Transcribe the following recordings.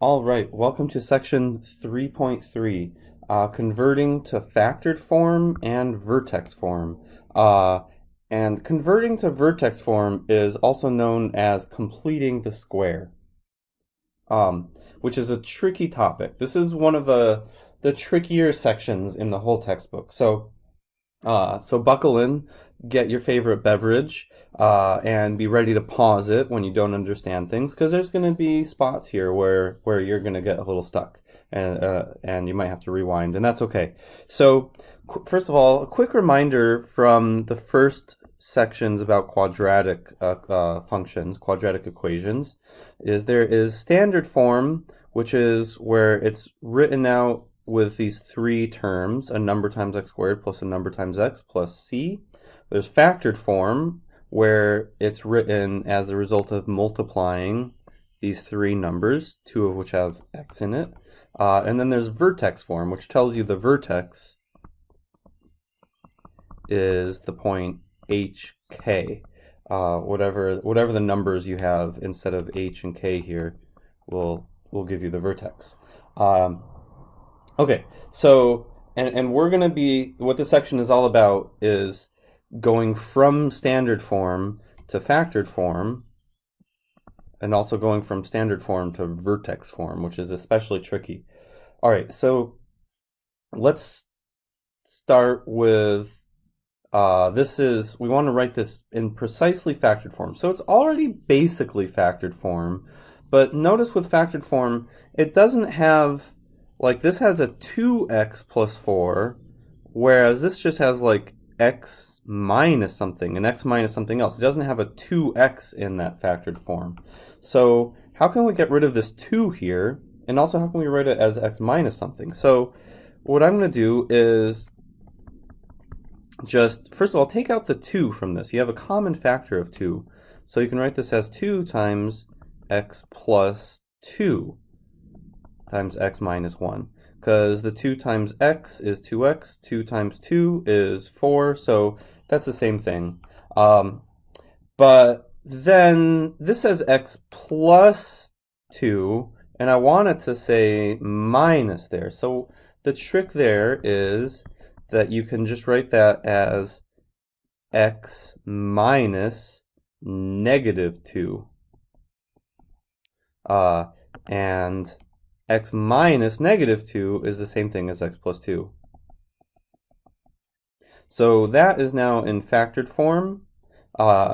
All right, welcome to section 3.3, converting to factored form and vertex form. Uh, and converting to vertex form is also known as completing the square, um, which is a tricky topic. This is one of the trickier sections in the whole textbook. So buckle in, get your favorite beverage, and be ready to pause it when you don't understand things, because there's going to be spots here where you're going to get a little stuck, and you might have to rewind, and that's okay. So, first of all, a quick reminder from the first sections about quadratic functions, quadratic equations, is there is standard form, which is where it's written out with these three terms, a number times x squared plus a number times x plus c. There's factored form, where it's written as the result of multiplying these three numbers, two of which have x in it. And then there's vertex form, which tells you the vertex is the point hk. Whatever the numbers you have instead of h and k here will give you the vertex. Okay, so and we're gonna be what this section is all about is going from standard form to factored form, and also going from standard form to vertex form, which is especially tricky. All right, so let's start with we want to write this in precisely factored form. So it's already basically factored form, but notice with factored form, it doesn't have, like, this has a 2x plus 4, whereas this just has like x minus something and x minus something else. It doesn't have a 2x in that factored form. So how can we get rid of this 2 here? And also, how can we write it as x minus something? So what I'm going to do is just, first of all, take out the 2 from this. You have a common factor of 2. So you can write this as 2 times x plus 2 times x minus 1. Because the 2 times x is 2x, 2 times 2 is 4, so that's the same thing. But then this says x plus 2, and I want it to say minus there. So the trick there is that you can just write that as x minus negative 2. And x minus negative 2 is the same thing as x plus 2. So that is now in factored form,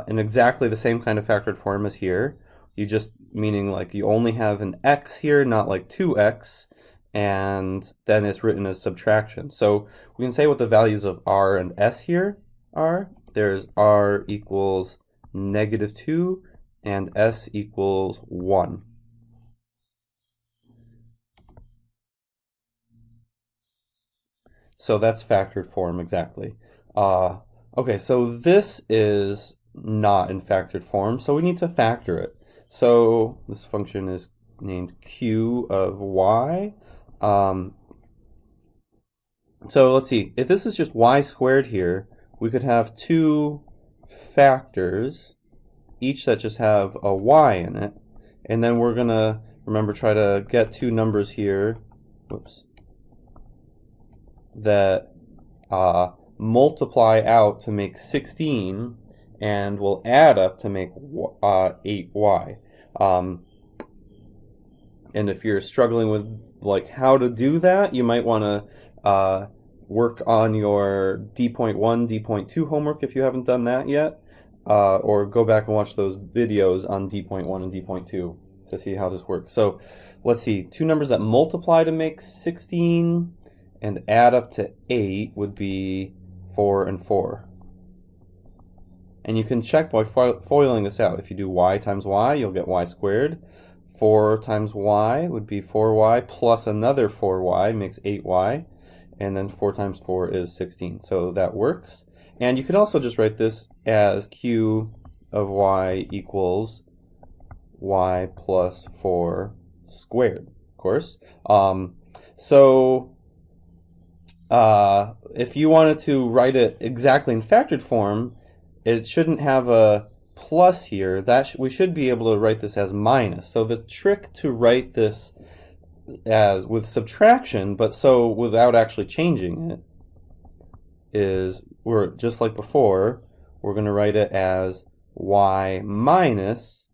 in exactly the same kind of factored form as here. You just, meaning like you only have an x here, not like 2x, and then it's written as subtraction. So we can say what the values of r and s here are. There's r equals negative 2 and s equals 1. So that's factored form exactly. Okay, so this is not in factored form, so we need to factor it. So this function is named q of y. So let's see, if this is just y squared here, we could have two factors, each that just have a y in it, and then we're gonna, remember, try to get two numbers here, whoops, that multiply out to make 16 and will add up to make 8y. And if you're struggling with like how to do that, you might want to work on your D.1, D.2 homework if you haven't done that yet, or go back and watch those videos on D.1 and D.2 to see how this works. So let's see, two numbers that multiply to make 16 and add up to 8 would be 4 and 4. And you can check by foiling this out. If you do y times y, you'll get y squared. 4 times y would be 4y plus another 4y makes 8y. And then 4 times 4 is 16. So that works. And you can also just write this as q of y equals y plus 4 squared, of course. If you wanted to write it exactly in factored form, it shouldn't have a plus here, that we should be able to write this as minus. So the trick to write this as with subtraction, but so without actually changing it, is we're just like before, we're going to write it as y minus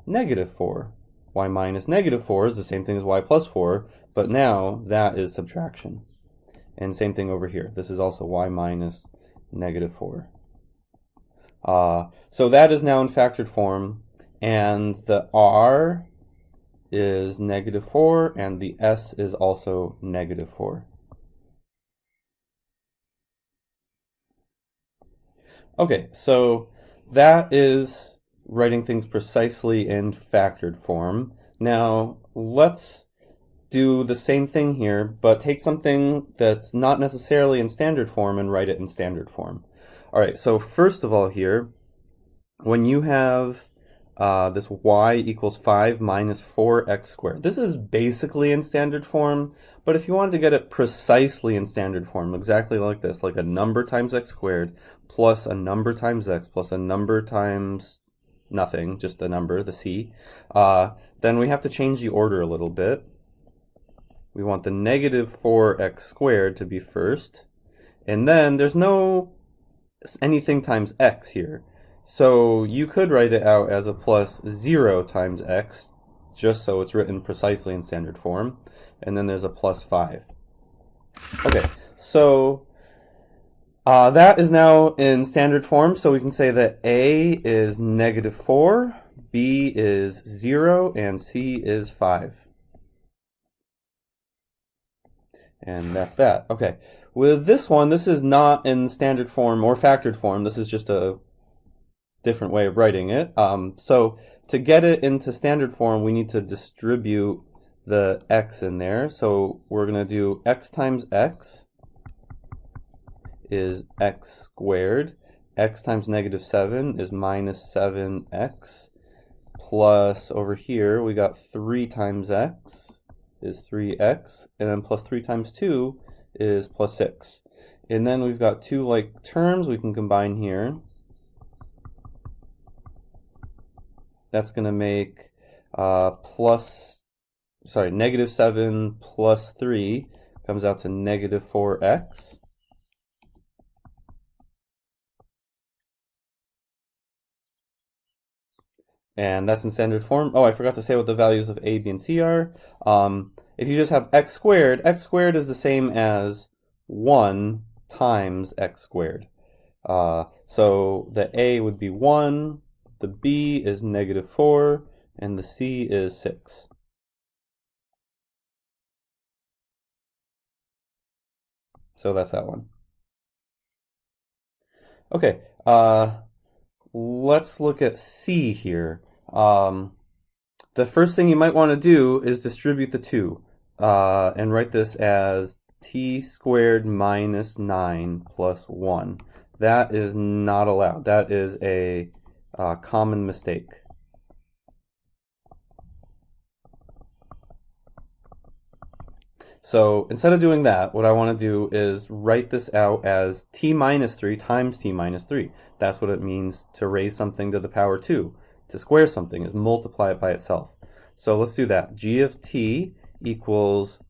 negative 4. Y minus negative 4 is the same thing as y plus 4, but now that is subtraction. And same thing over here. This is also y minus negative 4. So that is now in factored form, and the r is negative 4, and the s is also negative 4. Okay, so that is writing things precisely in factored form. Now, let's do the same thing here, but take something that's not necessarily in standard form and write it in standard form. All right, so first of all here, when you have this y equals 5 minus 4x squared, this is basically in standard form, but if you wanted to get it precisely in standard form, exactly like this, like a number times x squared plus a number times x plus a number times nothing, just a number, the c, then we have to change the order a little bit. We want the negative 4x squared to be first, and then there's no anything times x here. So you could write it out as a plus 0 times x, just so it's written precisely in standard form, and then there's a plus 5. Okay, so that is now in standard form, so we can say that a is negative 4, b is 0, and c is 5. And that's that. Okay, with this one, this is not in standard form or factored form. This is just a different way of writing it. So to get it into standard form, we need to distribute the x in there. So we're going to do x times x is x squared. X times negative 7 is minus 7x. Plus over here, we got 3 times x is 3x, and then plus 3 times 2 is plus 6. And then we've got two like terms we can combine here. That's going to make negative 7 plus 3 comes out to negative 4x. And that's in standard form. Oh, I forgot to say what the values of a, b, and c are. If you just have x squared is the same as 1 times x squared. So the a would be 1, the b is negative 4, and the c is 6. So that's that one. Okay, let's look at c here. The first thing you might want to do is distribute the 2 and write this as t squared minus 9 plus 1. That is not allowed. That is a common mistake. So instead of doing that, what I want to do is write this out as t minus 3 times t minus 3. That's what it means to raise something to the power 2. To square something is multiply it by itself. So let's do that. G of t equals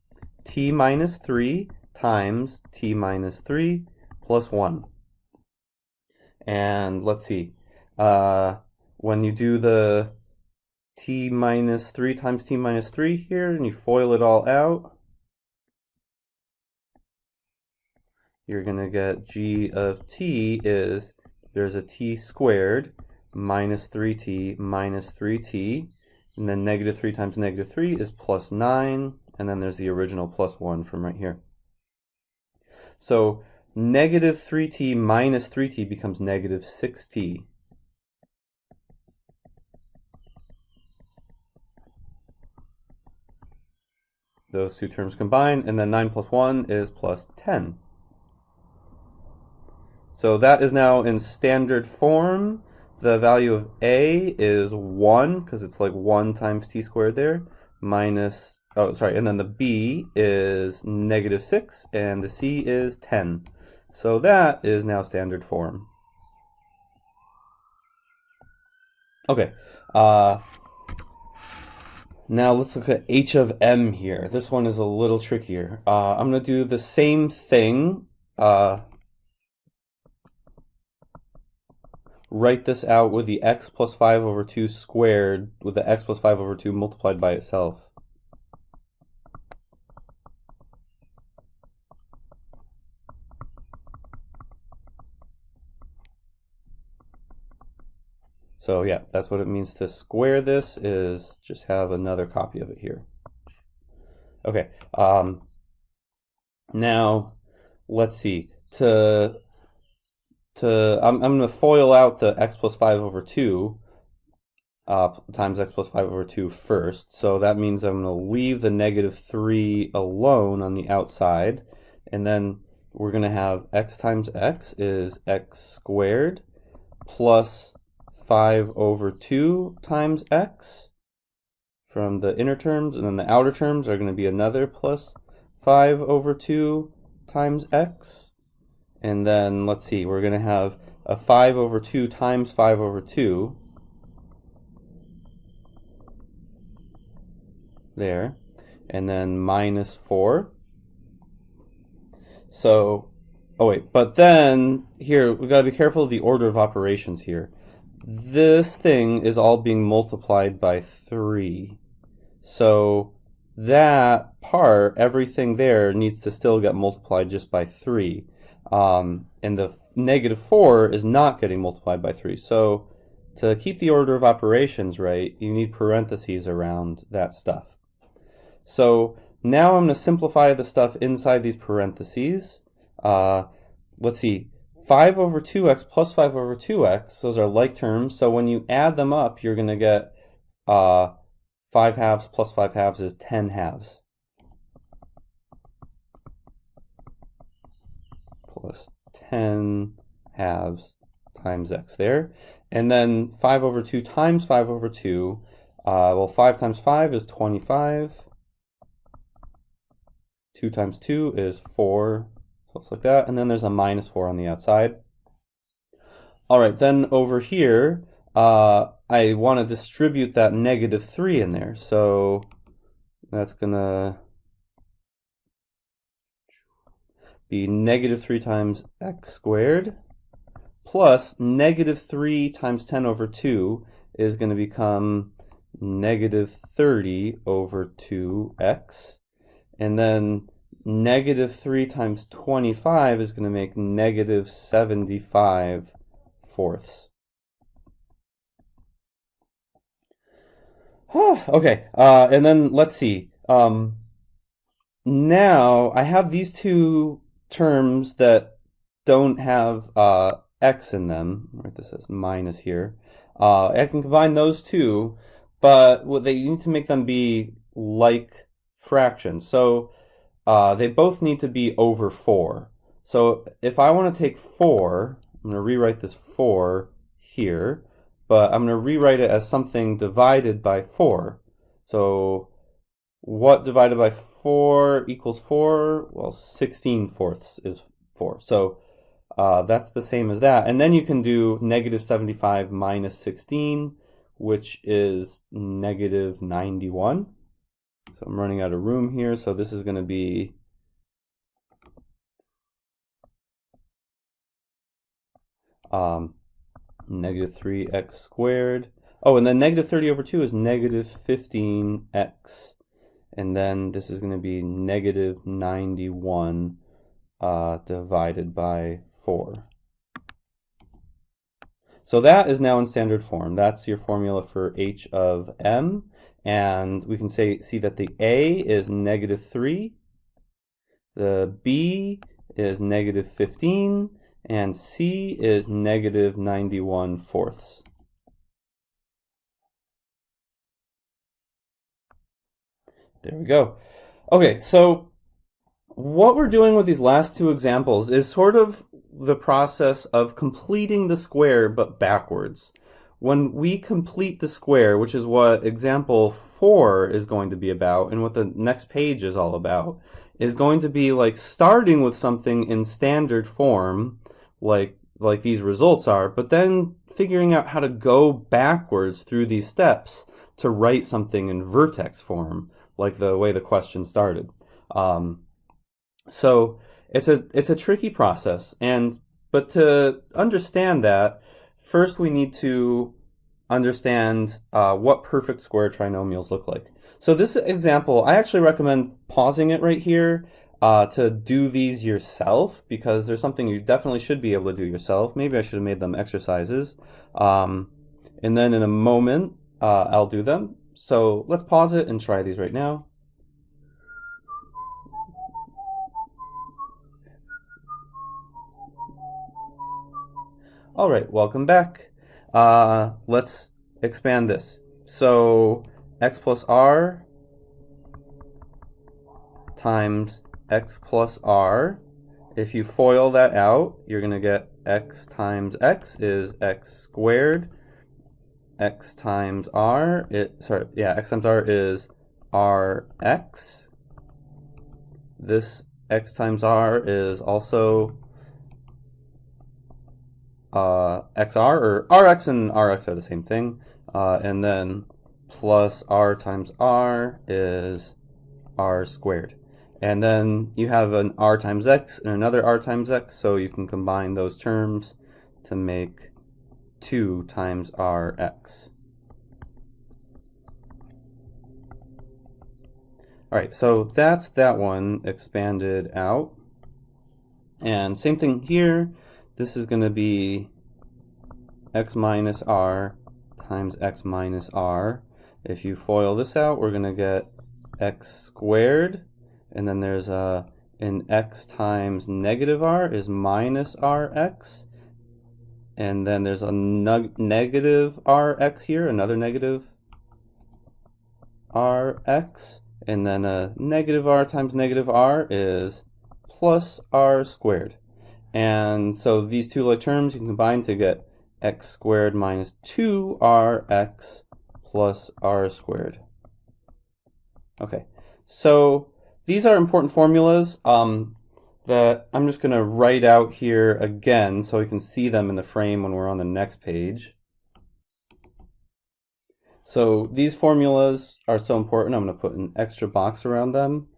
t minus 3 times t minus 3 plus 1. And let's see. When you do the t minus 3 times t minus 3 here, and you FOIL it all out, you're going to get g of t is, there's a t squared minus 3t minus 3t, and then negative 3 times negative 3 is plus 9, and then there's the original plus 1 from right here. So negative 3t minus 3t becomes negative 6t. Those two terms combine, and then 9 plus 1 is plus 10. So that is now in standard form. The value of a is 1, because it's like 1 times t squared there, minus, and then the b is negative 6, and the c is 10. So that is now standard form. Okay. Now let's look at h of m here. This one is a little trickier. I'm going to do the same thing. Write this out with the x plus 5 over 2 squared with the x plus 5 over 2 multiplied by itself. So yeah, that's what it means to square this, is just have another copy of it here. Okay, now let's see. I'm going to FOIL out the x plus 5 over 2 times x plus 5 over 2 first. So that means I'm going to leave the negative 3 alone on the outside. And then we're going to have x times x is x squared plus 5 over 2 times x from the inner terms. And then the outer terms are going to be another plus 5 over 2 times x. And then, let's see, we're going to have a 5 over 2 times 5 over 2. There. And then minus 4. So, oh wait, but then, here, we've got to be careful of the order of operations here. This thing is all being multiplied by 3. So, that part, everything there, needs to still get multiplied just by 3. And the negative 4 is not getting multiplied by 3. So to keep the order of operations right, you need parentheses around that stuff. So now I'm going to simplify the stuff inside these parentheses. Let's see, 5 over 2x plus 5 over 2x, those are like terms. So when you add them up, you're going to get 5 halves plus 5 halves is 10 halves. Plus 10 halves times x there. And then 5 over 2 times 5 over 2. Well, 5 times 5 is 25. 2 times 2 is 4. So it's like that. And then there's a minus 4 on the outside. All right, then over here, I want to distribute that negative 3 in there. So that's going to be negative 3 times x squared plus negative 3 times 10 over 2 is going to become negative 30 over 2x. And then negative 3 times 25 is going to make negative 75 fourths. Okay, and then let's see. Now I have these two terms that don't have x in them. Right, this says minus here. I can combine those two, but you need to make them be like fractions. So they both need to be over 4. So if I want to take 4, I'm going to rewrite this 4 here, but I'm going to rewrite it as something divided by 4. So what divided by 4 equals 4? Well, 16 fourths is 4. So that's the same as that. And then you can do negative 75 minus 16, which is negative 91. So I'm running out of room here. So this is going to be negative 3x squared. Oh, and then negative 30 over 2 is negative 15x. And then this is going to be negative 91 divided by 4. So that is now in standard form. That's your formula for h of m. And we can see that the a is negative 3, the b is negative 15, and c is negative 91 fourths. There we go. Okay, so what we're doing with these last two examples is sort of the process of completing the square but backwards. When we complete the square, which is what example 4 is going to be about and what the next page is all about, is going to be like starting with something in standard form, like like these results are, but then figuring out how to go backwards through these steps to write something in vertex form, like the way the question started. So it's a tricky process, but to understand that, first we need to understand what perfect square trinomials look like. So this example, I actually recommend pausing it right here to do these yourself, because there's something you definitely should be able to do yourself. Maybe I should have made them exercises. And then in a moment, I'll do them. So let's pause it and try these right now. All right, welcome back. Let's expand this. So x plus r times x plus r. If you FOIL that out, you're going to get x times x is x squared. X times r, x times r is rx. This x times r is also xr, or rx and rx are the same thing. And then plus r times r is r squared. And then you have an r times x and another r times x, so you can combine those terms to make 2 times rx. All right, so that's that one expanded out. And same thing here. This is going to be x minus r times x minus r. If you FOIL this out, we're going to get x squared. And then there's an x times negative r is minus rx. And then there's a negative rx here, another negative rx. And then a negative r times negative r is plus r squared. And so these two like terms you can combine to get x squared minus 2rx plus r squared. Okay, so these are important formulas that I'm just going to write out here again so we can see them in the frame when we're on the next page. So these formulas are so important, I'm going to put an extra box around them.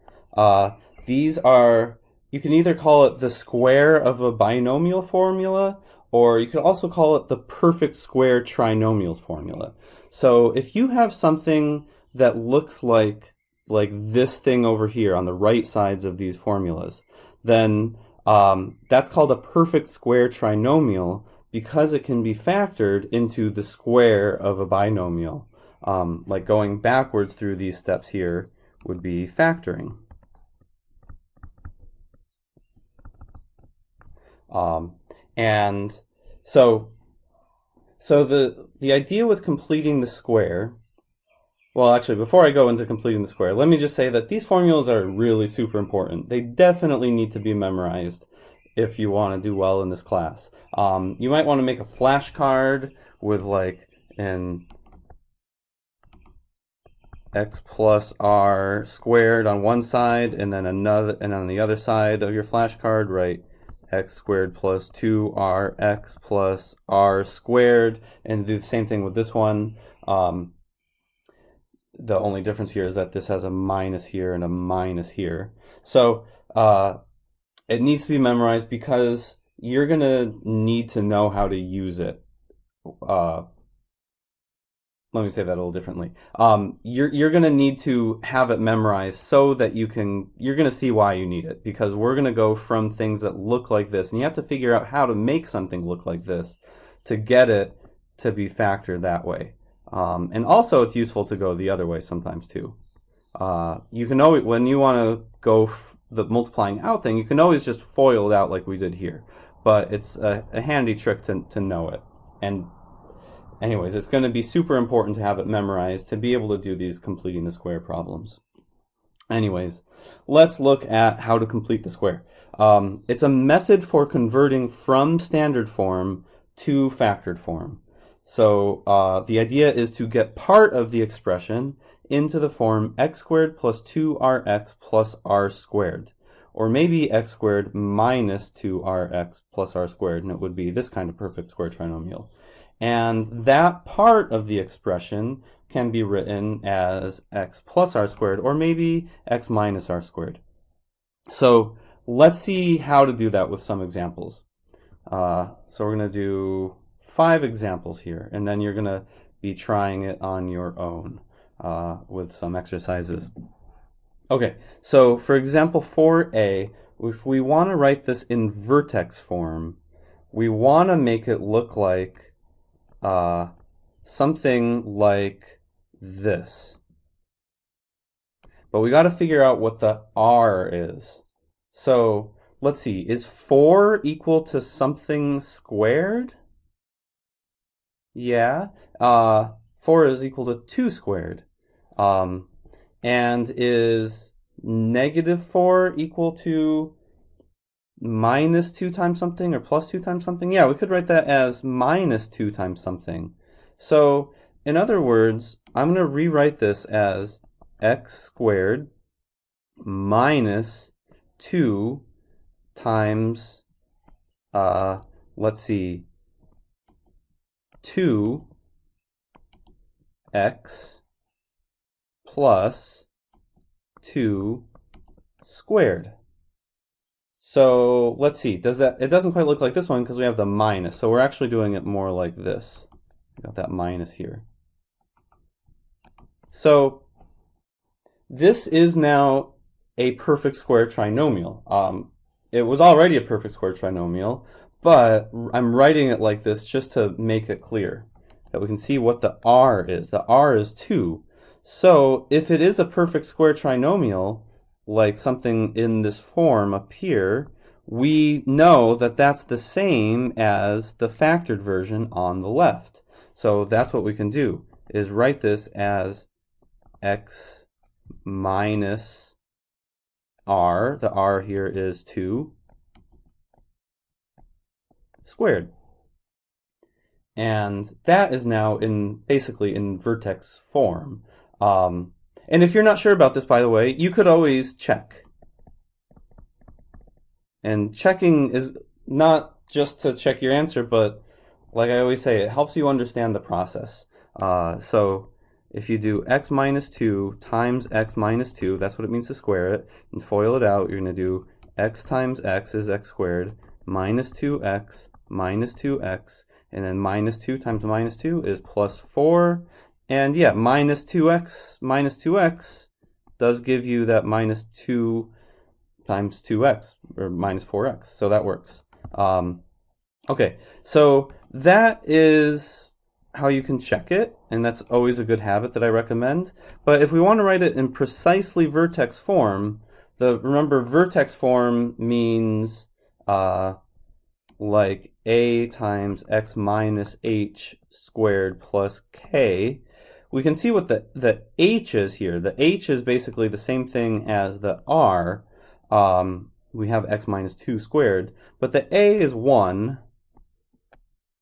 These are, you can either call it the square of a binomial formula, or you could also call it the perfect square trinomials formula. So if you have something that looks like this thing over here on the right sides of these formulas, then that's called a perfect square trinomial because it can be factored into the square of a binomial. Like going backwards through these steps here would be factoring. And so the idea with completing the square, well, actually, before I go into completing the square, let me just say that these formulas are really super important. They definitely need to be memorized if you want to do well in this class. You might want to make a flashcard with like an x plus r squared on one side, and then another, and on the other side of your flashcard, write x squared plus 2rx plus r squared, and do the same thing with this one. The only difference here is that this has a minus here and a minus here. So it needs to be memorized because you're going to need to know how to use it. Let me say that a little differently. You're going to need to have it memorized so that you're going to see why you need it, because we're going to go from things that look like this, and you have to figure out how to make something look like this to get it to be factored that way. And also it's useful to go the other way sometimes too. You can always, when you want to go the multiplying out thing, you can always just FOIL it out like we did here. But it's a handy trick to know it. And anyways, it's going to be super important to have it memorized to be able to do these completing the square problems. Anyways, let's look at how to complete the square. It's a method for converting from standard form to factored form. So the idea is to get part of the expression into the form x squared plus 2rx plus r squared, or maybe x squared minus 2rx plus r squared, and it would be this kind of perfect square trinomial. And that part of the expression can be written as x plus r squared, or maybe x minus r squared. So let's see how to do that with some examples. So we're going to do 5 examples here, and then you're going to be trying it on your own with some exercises. Okay, so for example 4a, if we want to write this in vertex form, we want to make it look like something like this. But we got to figure out what the r is. So let's see, is 4 equal to something squared? Yeah, 4 is equal to 2 squared. And is negative 4 equal to minus 2 times something or plus 2 times something? Yeah, we could write that as minus 2 times something. So in other words, I'm going to rewrite this as x squared minus 2 times, let's see, 2x plus 2 squared. So let's see, it doesn't quite look like this one because we have the minus, so we're actually doing it more like this. We got that minus here. So this is now a perfect square trinomial. It was already a perfect square trinomial, but I'm writing it like this just to make it clear that we can see what the r is. The r is 2. So if it is a perfect square trinomial, like something in this form up here, we know that that's the same as the factored version on the left. So that's what we can do, is write this as x minus r, the r here is 2, squared. And that is now basically in vertex form. And if you're not sure about this, by the way, you could always check. And checking is not just to check your answer, but like I always say, it helps you understand the process. So if you do x minus 2 times x minus 2, that's what it means to square it, and FOIL it out, you're going to do x times x is x squared, minus 2x, minus 2x, and then minus 2 times minus 2 is plus 4. And yeah, minus 2x does give you that minus 2 times 2x, or minus 4x, so that works. Okay, so that is how you can check it, and that's always a good habit that I recommend. But if we want to write it in precisely vertex form, remember vertex form means like a times x minus h squared plus k. We can see what the h is here. The h is basically the same thing as the r. We have x minus 2 squared, but the a is 1.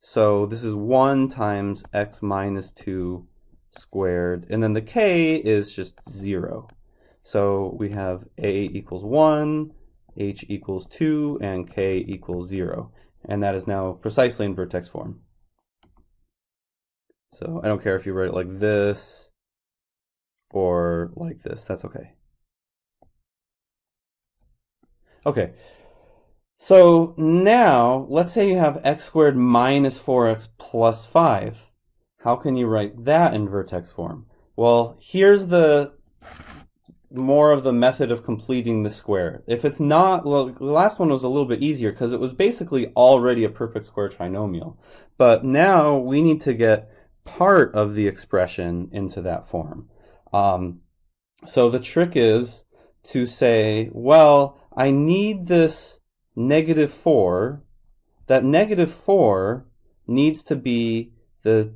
So this is 1 times x minus 2 squared, and then the k is just 0. So we have a equals 1, h equals 2, and k equals 0. And that is now precisely in vertex form. So I don't care if you write it like this or like this, that's okay. Okay, so now let's say you have x squared minus 4x plus 5. How can you write that in vertex form? Well, here's more of the method of completing the square. If it's not, well, the last one was a little bit easier because it was basically already a perfect square trinomial. But now we need to get part of the expression into that form. So the trick is to say, well, I need this negative 4. That negative 4 needs to be the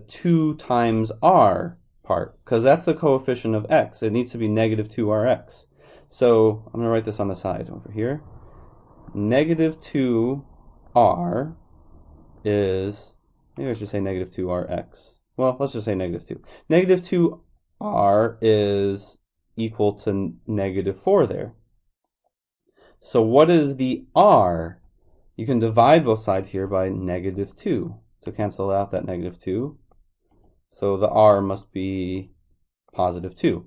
2 times r part, because that's the coefficient of x. It needs to be negative 2rx. So I'm going to write this on the side over here. Negative 2r is, maybe I should say negative 2rx. Well, let's just say negative 2. Negative 2r is equal to negative 4 there. So what is the r? You can divide both sides here by -2 to cancel out that -2. So the r must be +2.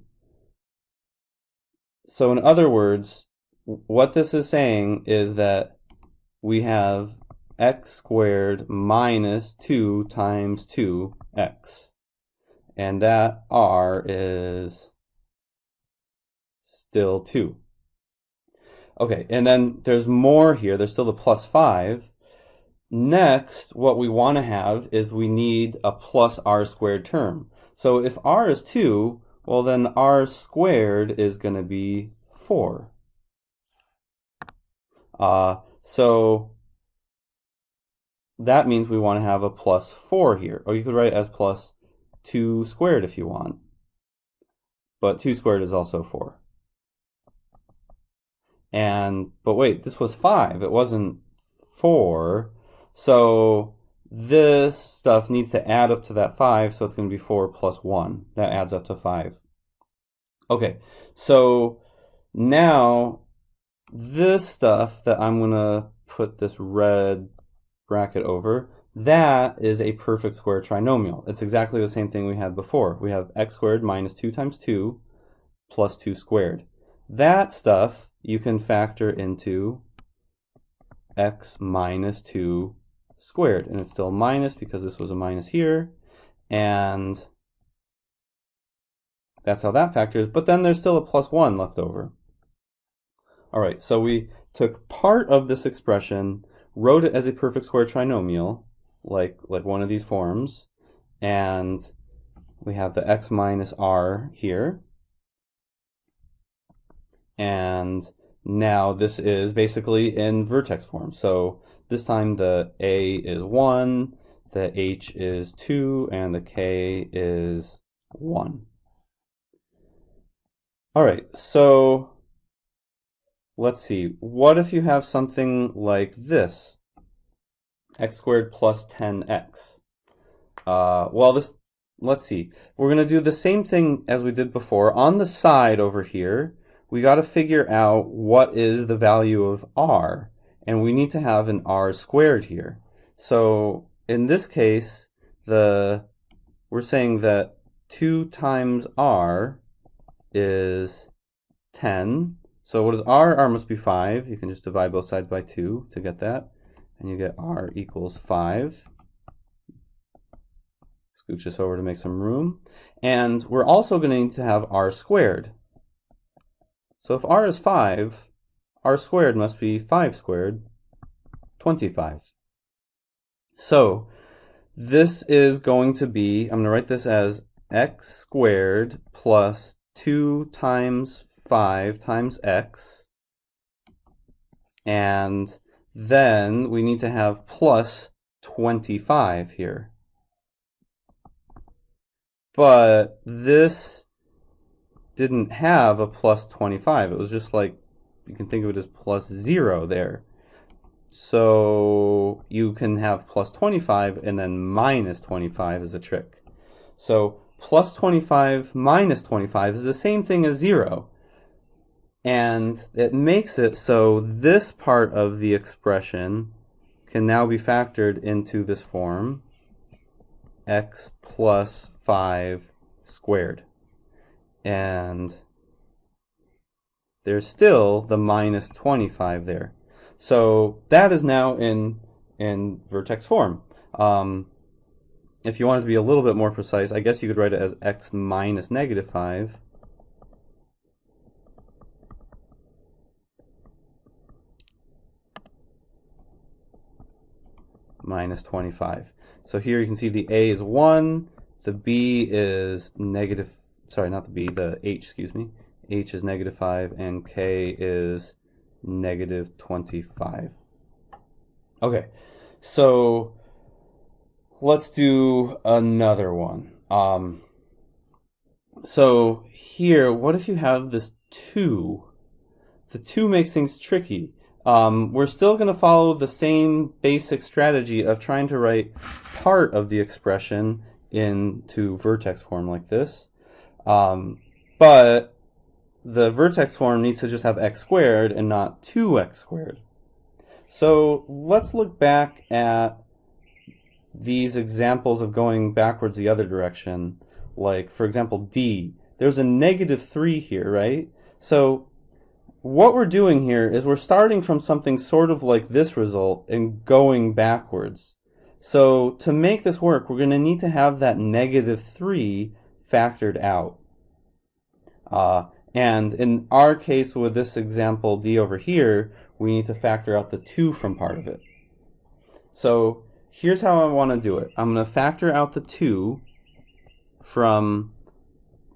So in other words, what this is saying is that we have x squared minus 2 times 2x. And that r is still 2. Okay, and then there's more here. There's still the +5. Next, what we want to have is we need a plus r squared term. So if r is 2, well then r squared is going to be 4. So that means we want to have a +4 here. Or you could write it as +2 squared if you want. But 2 squared is also 4. But wait, this was 5. It wasn't 4. So this stuff needs to add up to that 5, so it's going to be 4 plus 1. That adds up to 5. Okay, so now this stuff that I'm going to put this red bracket over, that is a perfect square trinomial. It's exactly the same thing we had before. We have x squared minus 2 times 2 plus 2 squared. That stuff you can factor into x minus 2 squared. And it's still minus because this was a minus here. And that's how that factors. But then there's still a +1 left over. All right, so we took part of this expression, wrote it as a perfect square trinomial, like one of these forms, and we have the x minus r here. And now this is basically in vertex form. So this time the a is 1, the h is 2, and the k is 1. All right, so let's see. What if you have something like this? X squared plus 10x. Let's see. We're going to do the same thing as we did before. On the side over here, we got to figure out what is the value of r. And we need to have an r squared here. So in this case, we're saying that 2 times r is 10. So what is r? R must be 5. You can just divide both sides by 2 to get that. And you get r equals 5. Scooch this over to make some room. And we're also going to need to have r squared. So if r is 5, r squared must be 5 squared, 25. So this is going to be, I'm going to write this as x squared plus 2 times 5 times x. And then we need to have plus 25 here. But this didn't have a plus 25. It was just like, you can think of it as plus 0 there. So you can have plus 25 and then minus 25 is a trick. So plus 25 minus 25 is the same thing as 0. And it makes it so this part of the expression can now be factored into this form, x plus 5 squared. And there's still the minus 25 there. So that is now in vertex form. If you wanted to be a little bit more precise, I guess you could write it as x minus -5 minus 25. So here you can see the a is 1, the b is negative, sorry, not the b, the h, excuse me. H is -5 and k is -25. Okay, so let's do another one. So here, what if you have this 2? The 2 makes things tricky. We're still going to follow the same basic strategy of trying to write part of the expression into vertex form like this. But the vertex form needs to just have x squared and not 2x squared. So let's look back at these examples of going backwards the other direction. Like, for example, D. There's a -3 here, right? So what we're doing here is we're starting from something sort of like this result and going backwards. So to make this work, we're going to need to have that -3 factored out. And in our case with this example D over here, we need to factor out the 2 from part of it. So here's how I want to do it. I'm going to factor out the 2 from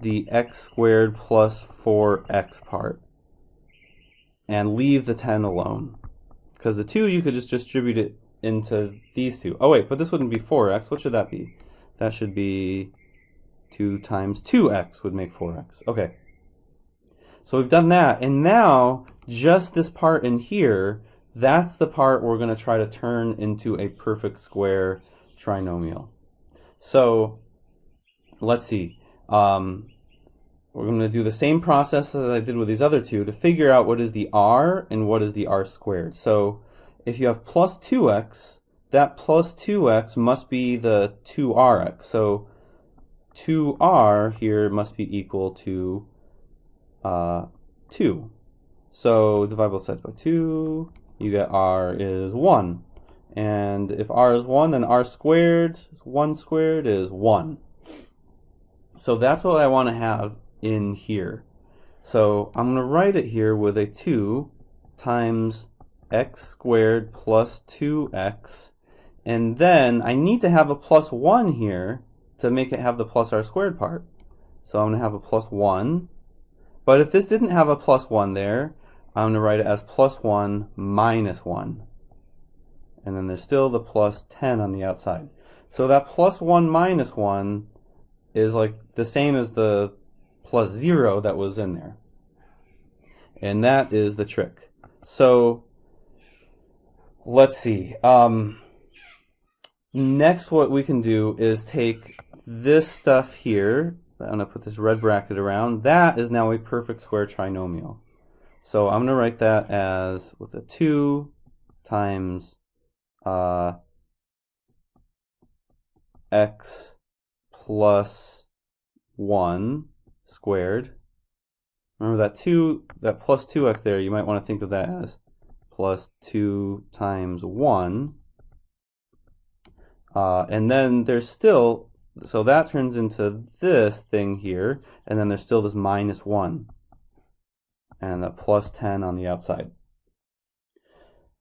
the x squared plus 4x part and leave the 10 alone. Because the 2, you could just distribute it into these two. Oh wait, but this wouldn't be 4x. What should that be? That should be 2 times 2x would make 4x. Okay. So we've done that, and now just this part in here, that's the part we're going to try to turn into a perfect square trinomial. So let's see. We're going to do the same process as I did with these other two to figure out what is the r and what is the r squared. So if you have plus 2x, that plus 2x must be the 2rx. So 2r here must be equal to 2. So divide both sides by 2, you get r is 1. And if r is 1, then r squared, 1 squared is 1. So that's what I want to have in here. So I'm going to write it here with a 2 times x squared plus 2x. And then I need to have a plus 1 here to make it have the plus r squared part. So I'm going to have a plus 1. But if this didn't have a plus 1 there, I'm going to write it as plus 1 minus 1. And then there's still the plus 10 on the outside. So that plus 1 minus 1 is like the same as the plus 0 that was in there. And that is the trick. So let's see. Next what we can do is take this stuff here. I'm going to put this red bracket around. That is now a perfect square trinomial. So I'm going to write that as with a 2 times x plus 1 squared. Remember that plus 2x there, you might want to think of that as plus 2 times 1. And then there's still, so that turns into this thing here, and then there's still this minus 1. And the plus 10 on the outside.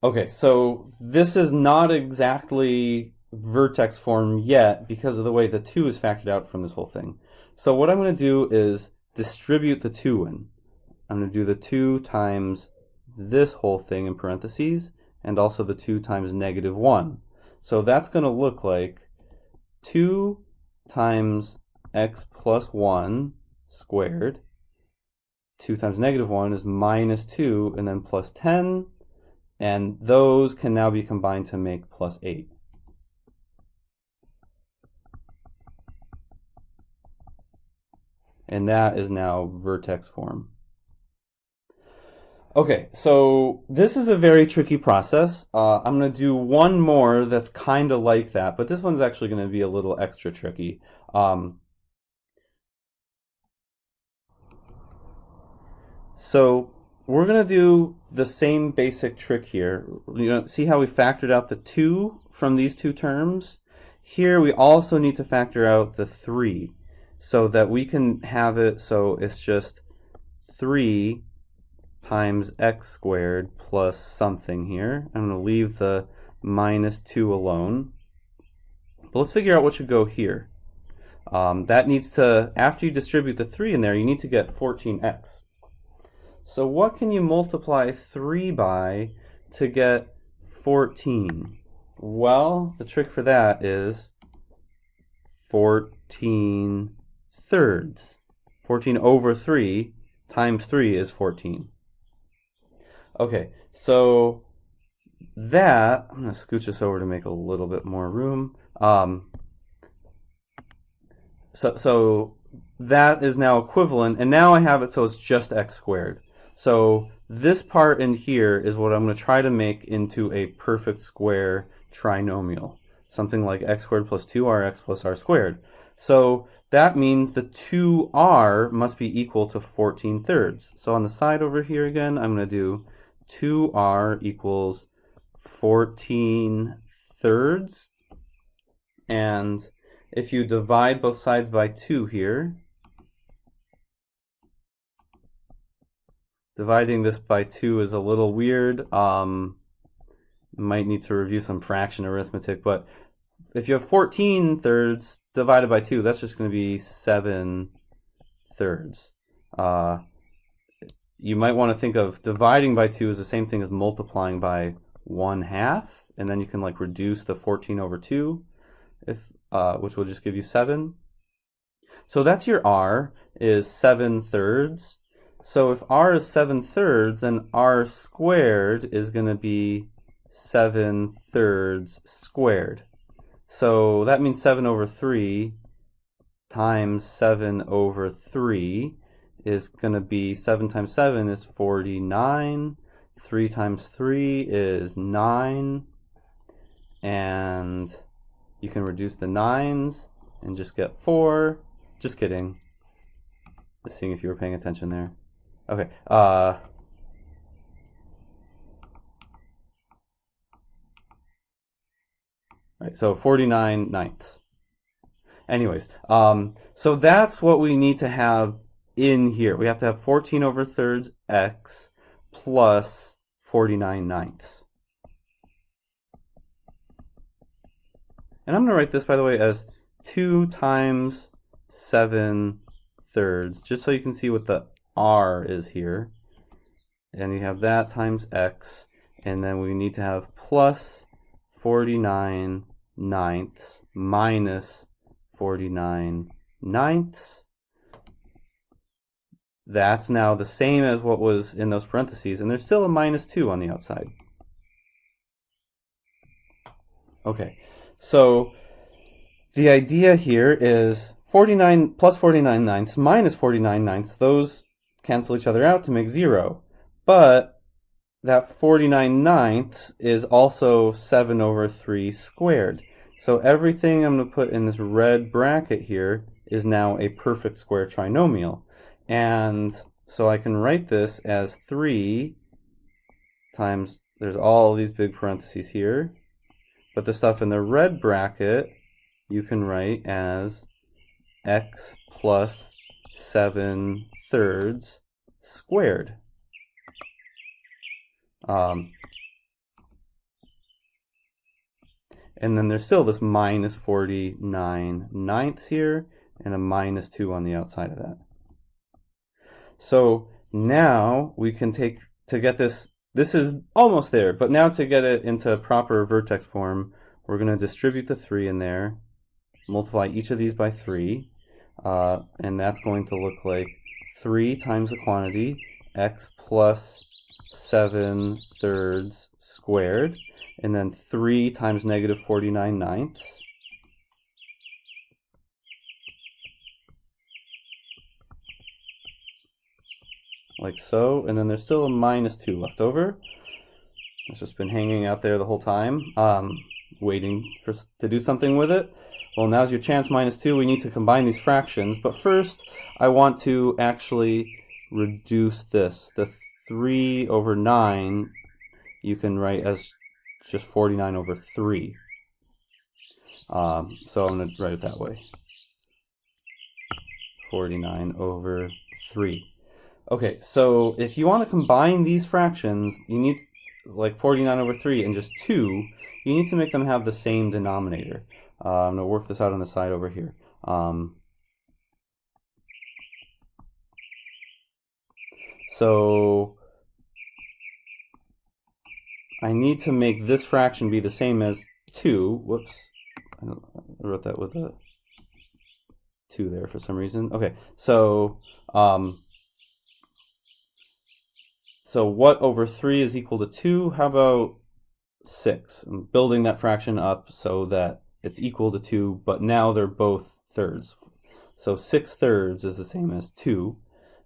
Okay, so this is not exactly vertex form yet because of the way the 2 is factored out from this whole thing. So what I'm going to do is distribute the 2 in. I'm going to do the 2 times this whole thing in parentheses, and also the 2 times -1. So that's going to look like 2 times x plus 1 squared. 2 times -1 is minus 2, and then plus 10. And those can now be combined to make plus 8. And that is now vertex form. Okay, so this is a very tricky process. I'm going to do one more that's kind of like that, but this one's actually going to be a little extra tricky. So we're going to do the same basic trick here. See how we factored out the 2 from these two terms? Here we also need to factor out the 3 so that we can have it so it's just 3 times x squared plus something here. I'm going to leave the minus 2 alone. But let's figure out what should go here. That needs to, after you distribute the 3 in there, you need to get 14x. So what can you multiply 3 by to get 14? Well, the trick for that is 14 thirds. 14 over 3 times 3 is 14. Okay, so that, I'm going to scooch this over to make a little bit more room. So that is now equivalent, and now I have it so it's just x squared. So this part in here is what I'm going to try to make into a perfect square trinomial, something like x squared plus 2rx plus r squared. So that means the 2r must be equal to 14 thirds. So on the side over here again, I'm going to do 2r equals 14 thirds. And if you divide both sides by 2 here, dividing this by 2 is a little weird. Might need to review some fraction arithmetic, but if you have 14 thirds divided by 2, that's just going to be 7 thirds. You might want to think of dividing by 2 as the same thing as multiplying by 1/2, and then you can like reduce the 14 over 2, which will just give you 7. So that's your r is 7 thirds. So if r is 7 thirds, then r squared is going to be 7 thirds squared. So that means 7 over 3 times 7 over 3 is going to be 7 times 7 is 49. 3 times 3 is 9. And you can reduce the 9s and just get 4. Just kidding. Just seeing if you were paying attention there. Okay. Right, so 49 ninths. Anyways, so that's what we need to have in here. We have to have 14 over thirds x plus 49 ninths. And I'm going to write this, by the way, as 2 times 7 thirds, just so you can see what the r is here. And you have that times x, and then we need to have plus 49 ninths minus 49 ninths. That's now the same as what was in those parentheses, and there's still a minus 2 on the outside. Okay, so the idea here is 49 plus 49 ninths minus 49 ninths. Those cancel each other out to make 0. But that 49 ninths is also 7 over 3 squared. So everything I'm going to put in this red bracket here is now a perfect square trinomial. And so I can write this as 3 times, there's all these big parentheses here, but the stuff in the red bracket you can write as x plus 7 thirds squared. And then there's still this minus 49 ninths here and a minus 2 on the outside of that. So now we can take, to get this is almost there, but now to get it into proper vertex form, we're going to distribute the 3 in there, multiply each of these by 3, and that's going to look like 3 times the quantity, x plus 7 thirds squared, and then 3 times negative 49 ninths. Like so, and then there's still a minus 2 left over. It's just been hanging out there the whole time, waiting to do something with it. Well, now's your chance, minus 2. We need to combine these fractions, but first I want to actually reduce this. The 3 over 9 you can write as just 49 over 3. So I'm going to write it that way. 49 over 3. Okay, so if you want to combine these fractions, you need, like 49 over 3 and just 2, you need to make them have the same denominator. I'm going to work this out on the side over here. So I need to make this fraction be the same as 2. Whoops, I wrote that with a 2 there for some reason. Okay, so what over 3 is equal to 2? How about 6? I'm building that fraction up so that it's equal to 2, but now they're both thirds. So 6/3 is the same as 2.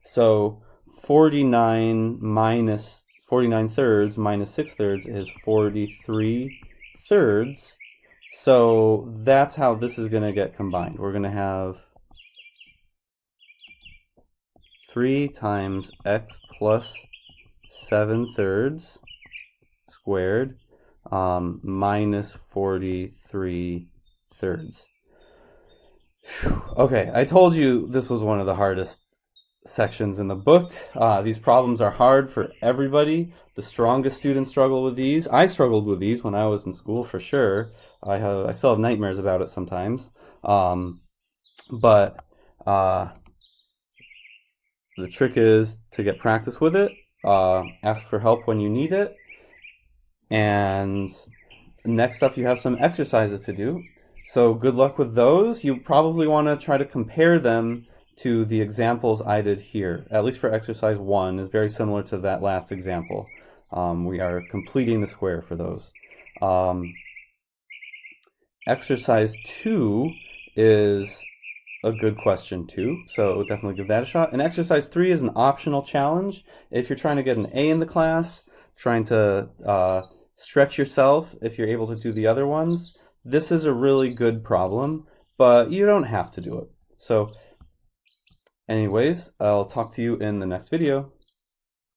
So 49 thirds minus 6/3 is 43 thirds. So that's how this is going to get combined. We're going to have 3 times x plus 7/3 squared minus 43 thirds. Okay, I told you this was one of the hardest sections in the book. These problems are hard for everybody. The strongest students struggle with these. I struggled with these when I was in school for sure. I still have nightmares about it sometimes. But the trick is to get practice with it. Ask for help when you need it. And next up, you have some exercises to do. So good luck with those. You probably want to try to compare them to the examples I did here. At least for exercise 1 is very similar to that last example. We are completing the square for those. Exercise 2 is a good question too, so definitely give that a shot. And exercise 3 is an optional challenge. If you're trying to get an A in the class, trying to stretch yourself if you're able to do the other ones, this is a really good problem, but you don't have to do it. So anyways, I'll talk to you in the next video.